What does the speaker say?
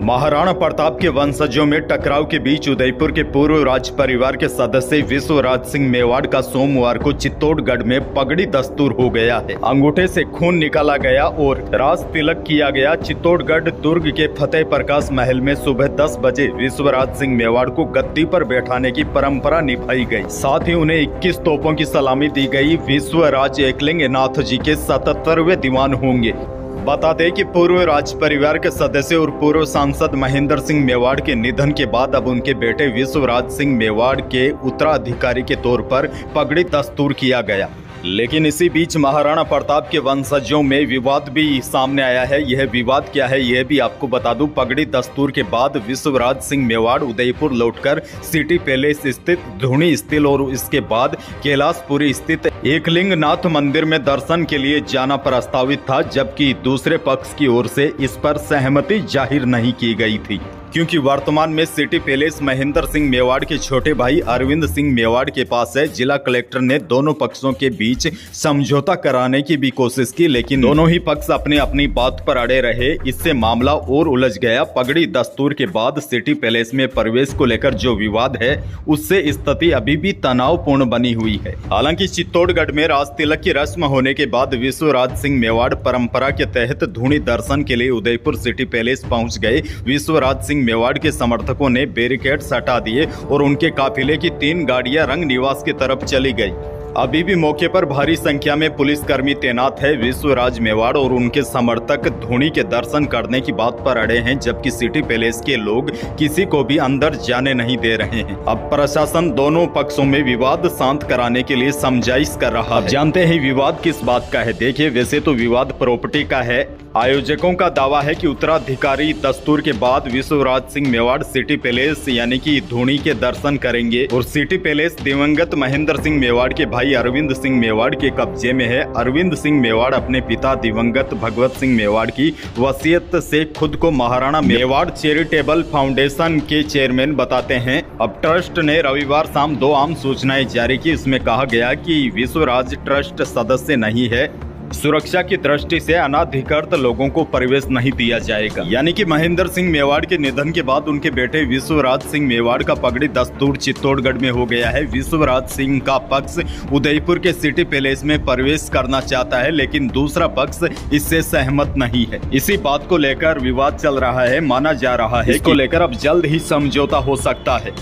महाराणा प्रताप के वंशजों में टकराव के बीच उदयपुर के पूर्व राज परिवार के सदस्य विश्वराज सिंह मेवाड़ का सोमवार को चित्तौड़गढ़ में पगड़ी दस्तूर हो गया है। अंगूठे से खून निकाला गया और राज तिलक किया गया। चित्तौड़गढ़ दुर्ग के फतेह प्रकाश महल में सुबह 10 बजे विश्वराज सिंह मेवाड़ को गद्दी पर बैठाने की परंपरा निभाई गई। साथ ही उन्हें 21 तोपों की सलामी दी गई। विश्वराज एकलिंग नाथ जी के 77वें दीवान होंगे। बता दें कि पूर्व राज परिवार के सदस्य और पूर्व सांसद महेंद्र सिंह मेवाड़ के निधन के बाद अब उनके बेटे विश्वराज सिंह मेवाड़ के उत्तराधिकारी के तौर पर पगड़ी दस्तूर किया गया। लेकिन इसी बीच महाराणा प्रताप के वंशजों में विवाद भी सामने आया है। यह विवाद क्या है यह भी आपको बता दूं। पगड़ी दस्तूर के बाद विश्वराज सिंह मेवाड़ उदयपुर लौटकर सिटी पैलेस स्थित धूनी स्थिल और इसके बाद कैलाशपुरी स्थित एकलिंग नाथ मंदिर में दर्शन के लिए जाना प्रस्तावित था, जबकि दूसरे पक्ष की ओर से इस पर सहमति जाहिर नहीं की गई थी, क्योंकि वर्तमान में सिटी पैलेस महेंद्र सिंह मेवाड़ के छोटे भाई अरविंद सिंह मेवाड़ के पास है। जिला कलेक्टर ने दोनों पक्षों के बीच समझौता कराने की भी कोशिश की, लेकिन दोनों ही पक्ष अपनी अपनी बात पर अड़े रहे। इससे मामला और उलझ गया। पगड़ी दस्तूर के बाद सिटी पैलेस में प्रवेश को लेकर जो विवाद है उससे स्थिति अभी भी तनावपूर्ण बनी हुई है। हालांकि चित्तौड़गढ़ में राज तिलक की रस्म होने के बाद विश्वराज सिंह मेवाड़ परंपरा के तहत धूनी दर्शन के लिए उदयपुर सिटी पैलेस पहुंच गए। विश्वराज सिंह मेवाड़ के समर्थकों ने बैरिकेड्स हटा दिए और उनके काफिले की 3 गाड़ियां रंग निवास की तरफ चली गई। अभी भी मौके पर भारी संख्या में पुलिसकर्मी तैनात है। विश्वराज मेवाड़ और उनके समर्थक धूनी के दर्शन करने की बात पर अड़े हैं, जबकि सिटी पैलेस के लोग किसी को भी अंदर जाने नहीं दे रहे हैं। अब प्रशासन दोनों पक्षों में विवाद शांत कराने के लिए समझाइश कर रहा है। जानते हैं विवाद किस बात का है। देखिए, वैसे तो विवाद प्रॉपर्टी का है। आयोजकों का दावा है कि उत्तराधिकारी दस्तूर के बाद विश्वराज सिंह मेवाड़ सिटी पैलेस यानी कि धूनी के दर्शन करेंगे और सिटी पैलेस दिवंगत महेंद्र सिंह मेवाड़ के भाई अरविंद सिंह मेवाड़ के कब्जे में है। अरविंद सिंह मेवाड़ अपने पिता दिवंगत भगवत सिंह मेवाड़ की वसीयत से खुद को महाराणा मेवाड़ चैरिटेबल फाउंडेशन के चेयरमैन बताते हैं। अब ट्रस्ट ने रविवार शाम 2 आम सूचनाएं जारी की। इसमें कहा गया कि विश्वराज ट्रस्ट सदस्य नहीं है। सुरक्षा की दृष्टि से अनाधिकृत लोगों को प्रवेश नहीं दिया जाएगा। यानी कि महेंद्र सिंह मेवाड़ के निधन के बाद उनके बेटे विश्वराज सिंह मेवाड़ का पगड़ी दस्तूर चित्तौड़गढ़ में हो गया है। विश्वराज सिंह का पक्ष उदयपुर के सिटी पैलेस में प्रवेश करना चाहता है, लेकिन दूसरा पक्ष इससे सहमत नहीं है। इसी बात को लेकर विवाद चल रहा है। माना जा रहा है इसको लेकर अब जल्द ही समझौता हो सकता है।